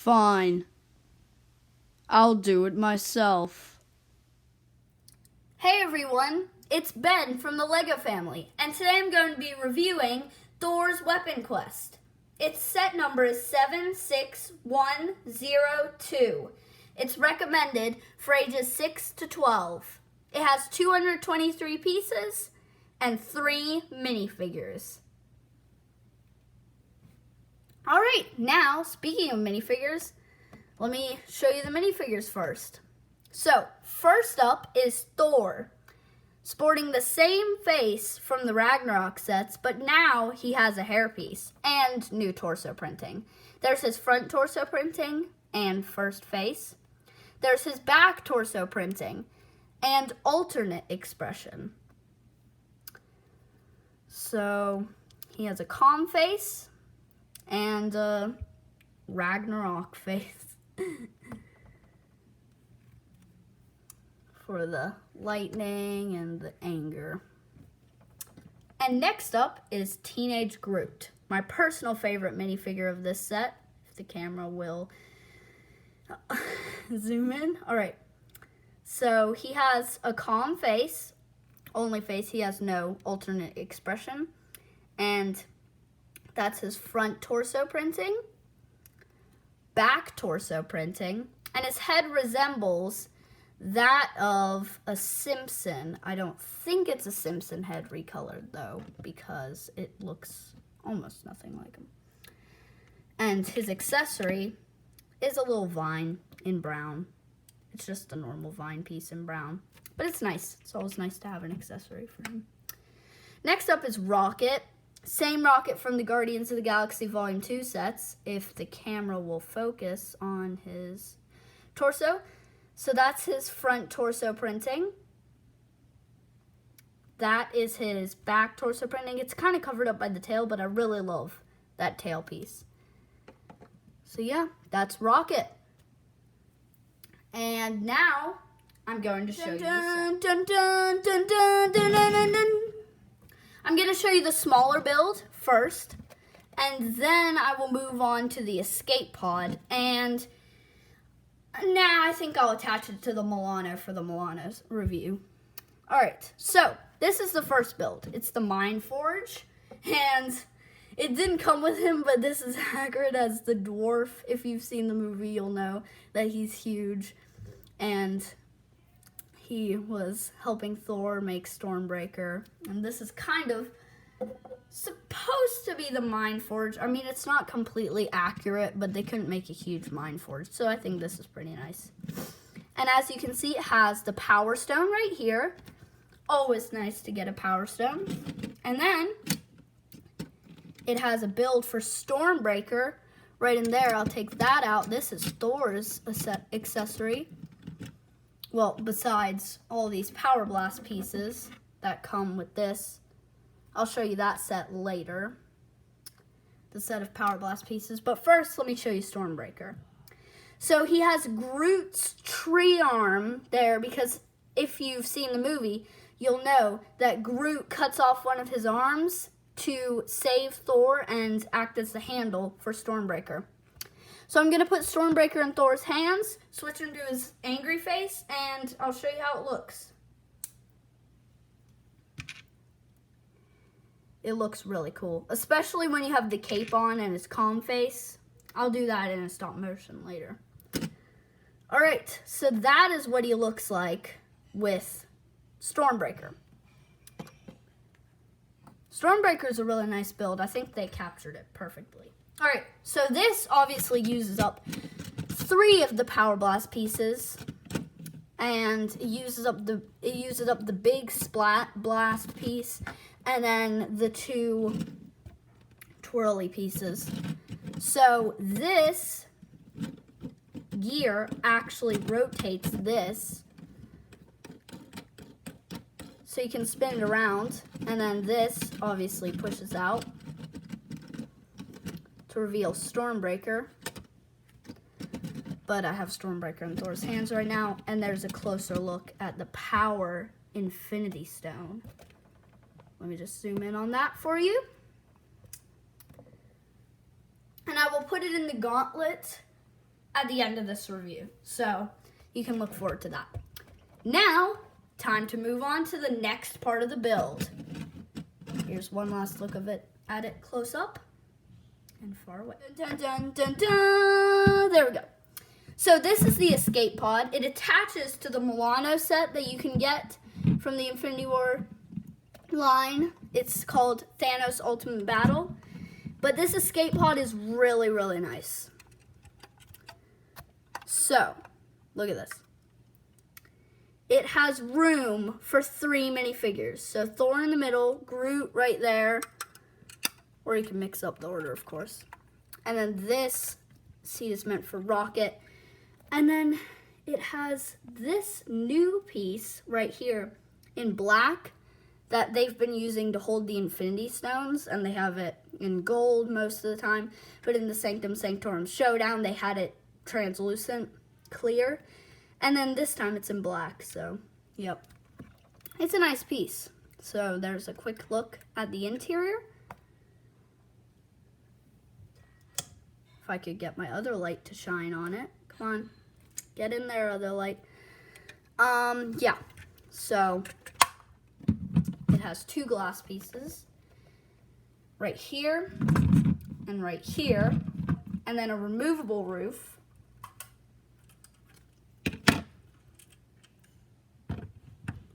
Fine. I'll do it myself. Hey everyone, it's Ben from the LEGO family, and today I'm going to be reviewing Thor's Weapon Quest. Its set number is 76102. It's recommended for ages 6 to 12. It has 223 pieces and 3 minifigures. Alright, now speaking of minifigures, let me show you the minifigures first. So, first up is Thor, sporting the same face from the Ragnarok sets, but now he has a hairpiece and new torso printing. There's his front torso printing and first face. There's his back torso printing and alternate expression. So, he has a calm face and a Ragnarok face for the lightning and the anger. And next up is Teenage Groot, my personal favorite minifigure of this set, if the camera will zoom in. All right, so he has a calm face, only face. He has no alternate expression, and that's his front torso printing, back torso printing, and his head resembles that of a Simpson. I don't think it's a Simpson head recolored though, because it looks almost nothing like him. And his accessory is a little vine in brown. It's just a normal vine piece in brown, but it's nice. It's always nice to have an accessory for him. Next up is Rocket. Same Rocket from the Guardians of the Galaxy Volume 2 sets, if the camera will focus on his torso. So that's his front torso printing. That is his back torso printing. It's kind of covered up by the tail, but I really love that tail piece. So yeah, that's Rocket. And now I'm going to show you I'm going to show you the smaller build first, and then I will move on to the escape pod, and now I think I'll attach it to the Milano for the Milano's review. Alright, so this is the first build. It's the Mind Forge, and it didn't come with him, but this is Hagrid as the dwarf. If you've seen the movie, you'll know that he's huge, and he was helping Thor make Stormbreaker, and this is kind of supposed to be the Mind Forge. I mean, it's not completely accurate, but they couldn't make a huge Mind Forge, so I think this is pretty nice. And as you can see, it has the Power Stone right here. Always nice to get a Power Stone. And then it has a build for Stormbreaker right in there. I'll take that out. This is Thor's accessory. Well, besides all these Power Blast pieces that come with this. I'll show you that set later. The set of Power Blast pieces. But first, let me show you Stormbreaker. So he has Groot's tree arm there, because if you've seen the movie, you'll know that Groot cuts off one of his arms to save Thor and act as the handle for Stormbreaker. So I'm going to put Stormbreaker in Thor's hands, switch him to his angry face, and I'll show you how it looks. It looks really cool, especially when you have the cape on and his calm face. I'll do that in a stop motion later. Alright, so that is what he looks like with Stormbreaker. Stormbreaker is a really nice build. I think they captured it perfectly. Alright, so this obviously uses up 3 of the Power Blast pieces, and it uses up the big Splat Blast piece, and then the 2 twirly pieces. So this gear actually rotates this, so you can spin it around, and then this obviously pushes out to reveal Stormbreaker. But I have Stormbreaker in Thor's hands right now, and there's a closer look at the Power Infinity Stone. Let me just zoom in on that for you. And I will put it in the gauntlet at the end of this review. So you can look forward to that. Now, time to move on to the next part of the build. Here's one last look of it at it close up and far away. Dun, dun, dun, dun. There we go. So this is the escape pod. It attaches to the Milano set that you can get from the Infinity War line. It's called Thanos Ultimate Battle. But this escape pod is really, really nice. So, look at this. It has room for 3 minifigures. So Thor in the middle, Groot right there. Or you can mix up the order, of course. And then this seat is meant for Rocket. And then it has this new piece right here in black that they've been using to hold the Infinity Stones. And they have it in gold most of the time. But in the Sanctum Sanctorum Showdown, they had it translucent, clear. And then this time it's in black, so, yep. It's a nice piece. So there's a quick look at the interior. If I could get my other light to shine on it. Come on. Get in there, other light. Yeah. So, it has 2 glass pieces. Right here, and right here. And then a removable roof.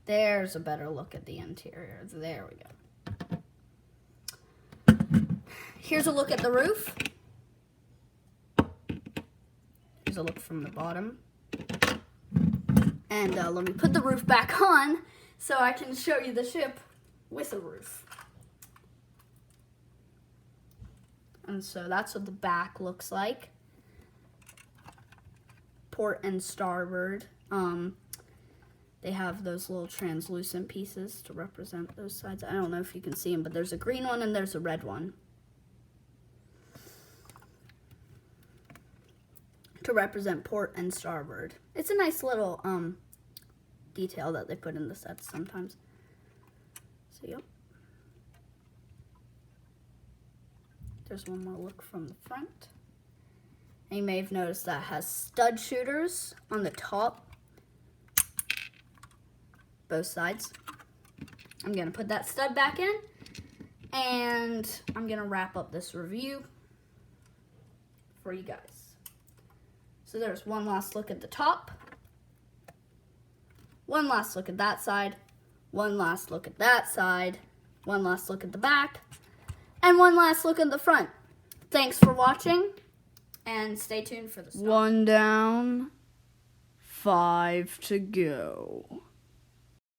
There's a better look at the interior. There we go. Here's a look at the roof. Here's a look from the bottom. And let me put the roof back on so I can show you the ship with a roof. And so that's what the back looks like. Port and starboard. They have those little translucent pieces to represent those sides. I don't know if you can see them, but there's a green one and there's a red one. To represent port and starboard. It's a nice little detail that they put in the sets sometimes. So, yep. There's one more look from the front. And you may have noticed that it has stud shooters on the top. Both sides. I'm going to put that stud back in. And I'm going to wrap up this review for you guys. So there's one last look at the top. One last look at that side. One last look at that side. One last look at the back. And one last look at the front. Thanks for watching. And stay tuned for the start. 1 down, 5 to go.